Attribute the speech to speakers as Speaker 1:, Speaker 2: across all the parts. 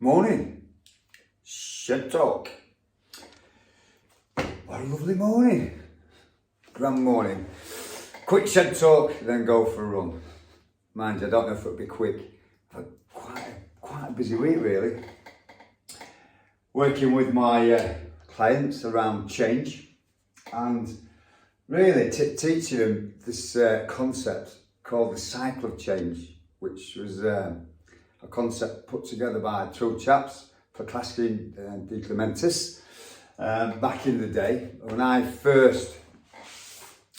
Speaker 1: Morning. Shed talk. What a lovely morning. Grand morning. Quick shed talk, then go for a run. Mind you, I don't know if it'll be quick. I've had quite a busy week really. Working with my clients around change and really teaching them this concept called the cycle of change, which was a concept put together by two chaps, Proklasky and De Clementis, back in the day. When I first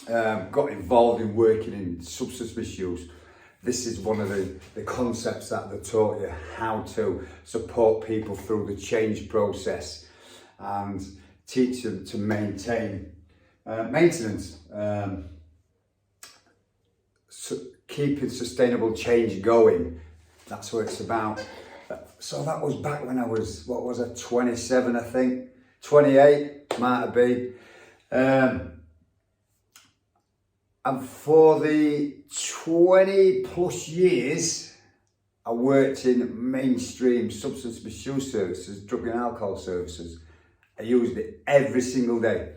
Speaker 1: got involved in working in substance misuse, this is one of the concepts that they taught you, how to support people through the change process and teach them to maintain maintenance, keeping sustainable change going. That's what it's about. So that was back when I was, 27 I think, 28 might have been. And for the 20 plus years, I worked in mainstream substance misuse services, drug and alcohol services. I used it every single day.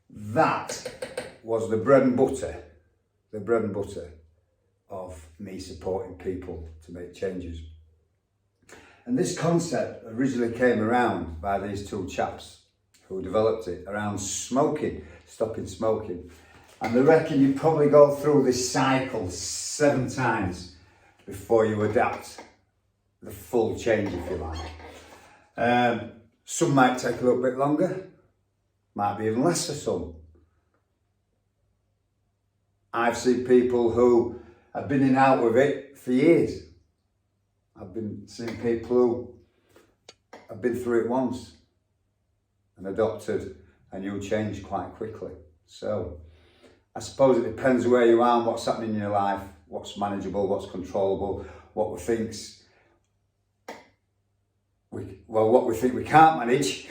Speaker 1: That was the bread and butter of me supporting people to make changes. And this concept originally came around by these two chaps who developed it around smoking, stopping smoking. And they reckon you probably go through this cycle 7 times before you adapt the full change, if you like. Some might take a little bit longer, might be even less for some. I've seen people who have been in and out with it for years. I've been seeing people who have been through it once and adopted a new change quite quickly. So I suppose it depends where you are and what's happening in your life, what's manageable, what's controllable, what we think we can't manage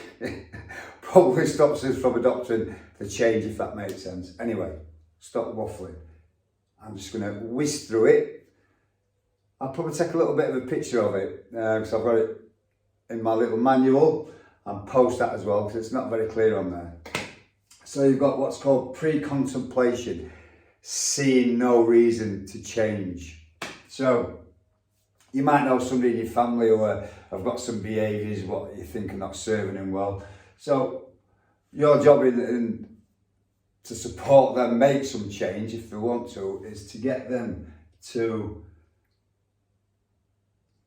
Speaker 1: probably stops us from adopting the change, if that makes sense. Anyway, stop waffling. I'm just going to whiz through it. I'll probably take a little bit of a picture of it because I've got it in my little manual and post that as well because it's not very clear on there. So you've got what's called pre-contemplation, seeing no reason to change. So you might know somebody in your family who have got some behaviours what you think are not serving them well. So your job in to support them make some change if they want to is to get them to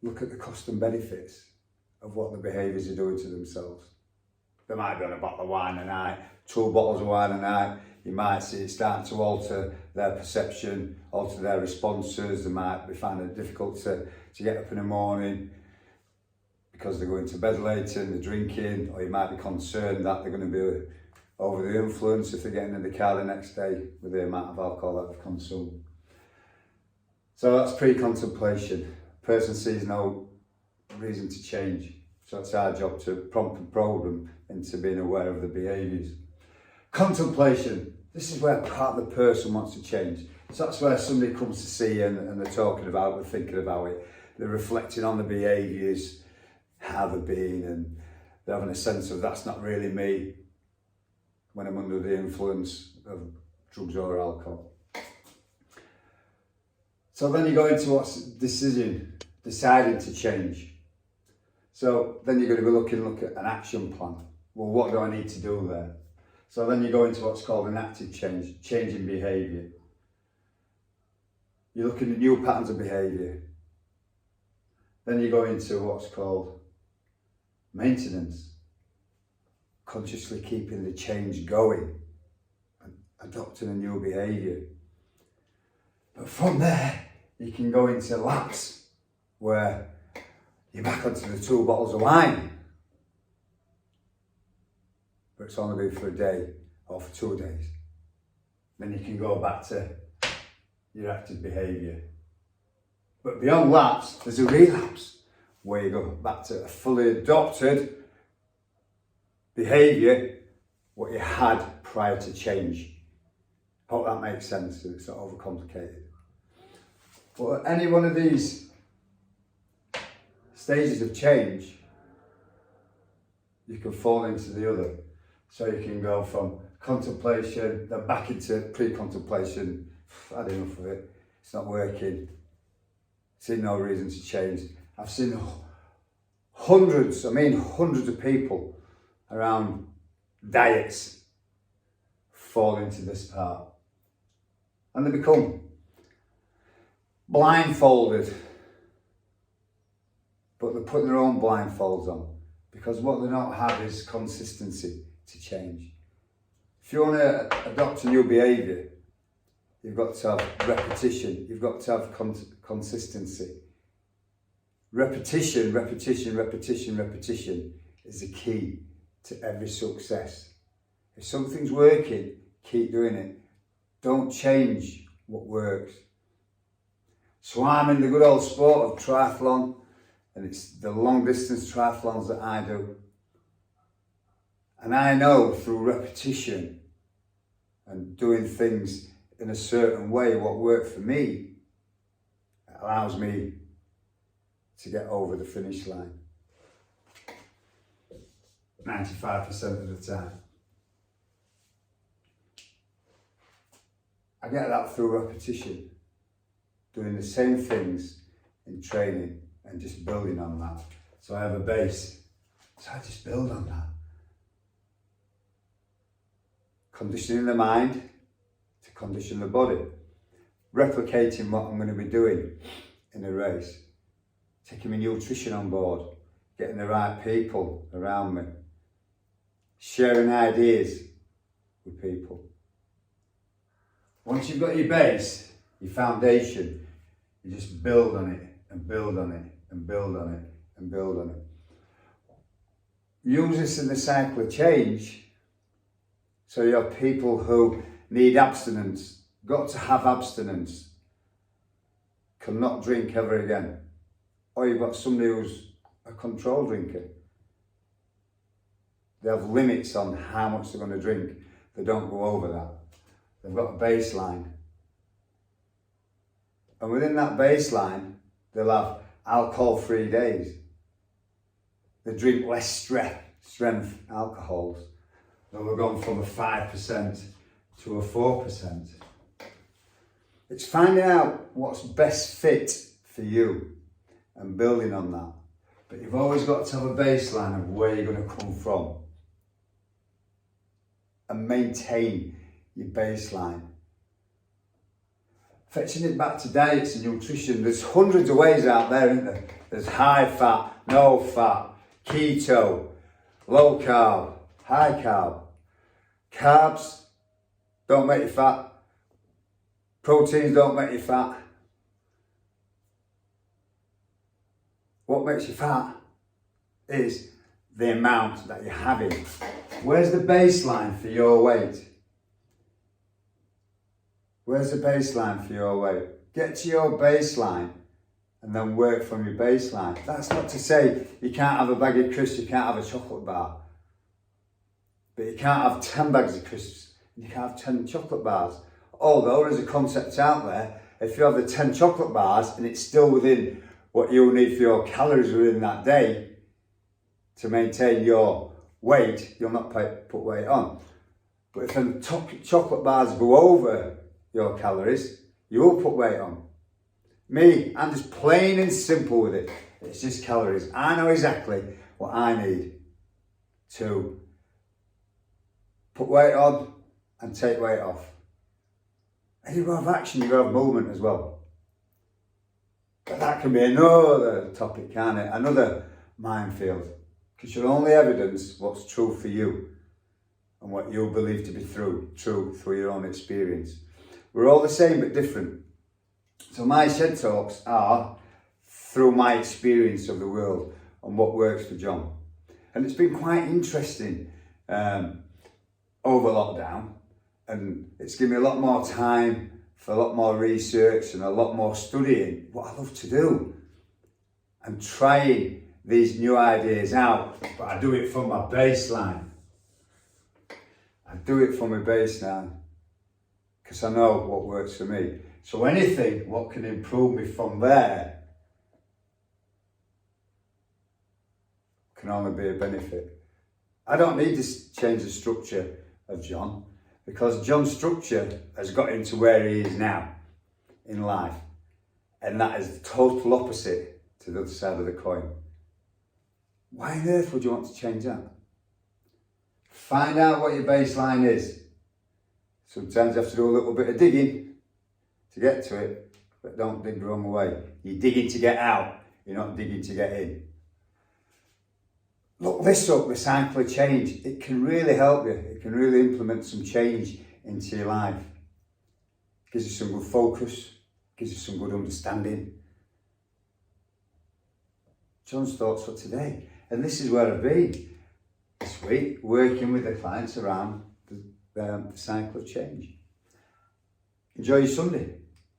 Speaker 1: look at the cost and benefits of what the behaviours are doing to themselves. They might be on a bottle of wine a night, 2 bottles of wine a night. You might see it starting to alter their perception, alter their responses. They might be finding it difficult to get up in the morning because they're going to bed later and they're drinking, or you might be concerned that they're going to be over the influence if they're getting in the car the next day with the amount of alcohol that they've consumed. So that's pre-contemplation. Person sees no reason to change. So it's our job to prompt and probe them into being aware of the behaviours. Contemplation. This is where part of the person wants to change. So that's where somebody comes to see you and they're talking about it, they're thinking about it. They're reflecting on the behaviours, how they've been, and they're having a sense of that's not really me when I'm under the influence of drugs or alcohol. So then you go into what's deciding to change. So then you're going to look at an action plan. Well, what do I need to do there? So then you go into what's called an active change in behaviour. You're looking at new patterns of behaviour. Then you go into what's called maintenance. Consciously keeping the change going and adopting a new behaviour. But from there, you can go into lapse, where you're back onto the 2 bottles of wine. But it's only been for a day or for 2 days. Then you can go back to your active behaviour. But beyond lapse, there's a relapse, where you go back to a fully adopted behaviour, what you had prior to change. Hope that makes sense, it's not overcomplicated. But any one of these stages of change, you can fall into the other. So you can go from contemplation, then back into pre-contemplation. I've had enough of it. It's not working. Seen no reason to change. I've seen hundreds of people around diets fall into this part. And they become blindfolded. But they're putting their own blindfolds on. Because what they don't have is consistency to change. If you want to adopt a new behaviour, you've got to have repetition, you've got to have consistency. Repetition is the key to every success. If something's working, keep doing it. Don't change what works. So I'm in the good old sport of triathlon, and it's the long distance triathlons that I do. And I know through repetition and doing things in a certain way, what worked for me, it allows me to get over the finish line 95% of the time. I get that through repetition, doing the same things in training and just building on that. So I have a base, so I just build on that. Conditioning the mind to condition the body. Replicating what I'm going to be doing in a race. Taking my nutrition on board. Getting the right people around me. Sharing ideas with people. Once you've got your base, your foundation, you just build on it and build on it and build on it and build on it. Use this in the cycle of change. So you have people who need abstinence, got to have abstinence, cannot drink ever again. Or you've got somebody who's a control drinker. They have limits on how much they're going to drink. They don't go over that. They've got a baseline. And within that baseline, they'll have alcohol-free days. They drink less strength alcohols. They'll have gone from a 5% to a 4%. It's finding out what's best fit for you and building on that. But you've always got to have a baseline of where you're going to come from. And maintain your baseline. Fetching it back to diets and nutrition, there's hundreds of ways out there, isn't there? There's high fat, no fat, keto, low carb, high carb. Carbs don't make you fat. Proteins don't make you fat. What makes you fat is the amount that you're having. Where's the baseline for your weight? Where's the baseline for your weight? Get to your baseline and then work from your baseline. That's not to say you can't have a bag of crisps, you can't have a chocolate bar. But you can't have 10 bags of crisps, and you can't have 10 chocolate bars. Although there's a concept out there, if you have the 10 chocolate bars and it's still within what you'll need for your calories within that day to maintain your weight, you'll not put weight on. But if the chocolate bars go over your calories, you will put weight on. Me, I'm just plain and simple with it. It's just calories. I know exactly what I need to put weight on and take weight off. And you've got to have action, you've got to have movement as well. But that can be another topic, can't it? Another minefield. Because you'll only evidence what's true for you and what you believe to be true through your own experience. We're all the same but different. So my shed talks are through my experience of the world and what works for John. And it's been quite interesting over lockdown, and it's given me a lot more time for a lot more research and a lot more studying, what I love to do, and trying these new ideas out. But I do it from my baseline. I do it from my baseline because I know what works for me. So anything what can improve me from there can only be a benefit. I don't need to change the structure of John, because John's structure has got him to where he is now in life. And that is the total opposite to the other side of the coin. Why on earth would you want to change that? Find out what your baseline is. Sometimes you have to do a little bit of digging to get to it, but don't dig the wrong way. You're digging to get out, you're not digging to get in. Look this up, the cycle of change. It can really help you. It can really implement some change into your life. Gives you some good focus, gives you some good understanding. John's thoughts for today. And this is where I've been this week, working with the clients around the cycle of change. Enjoy your Sunday.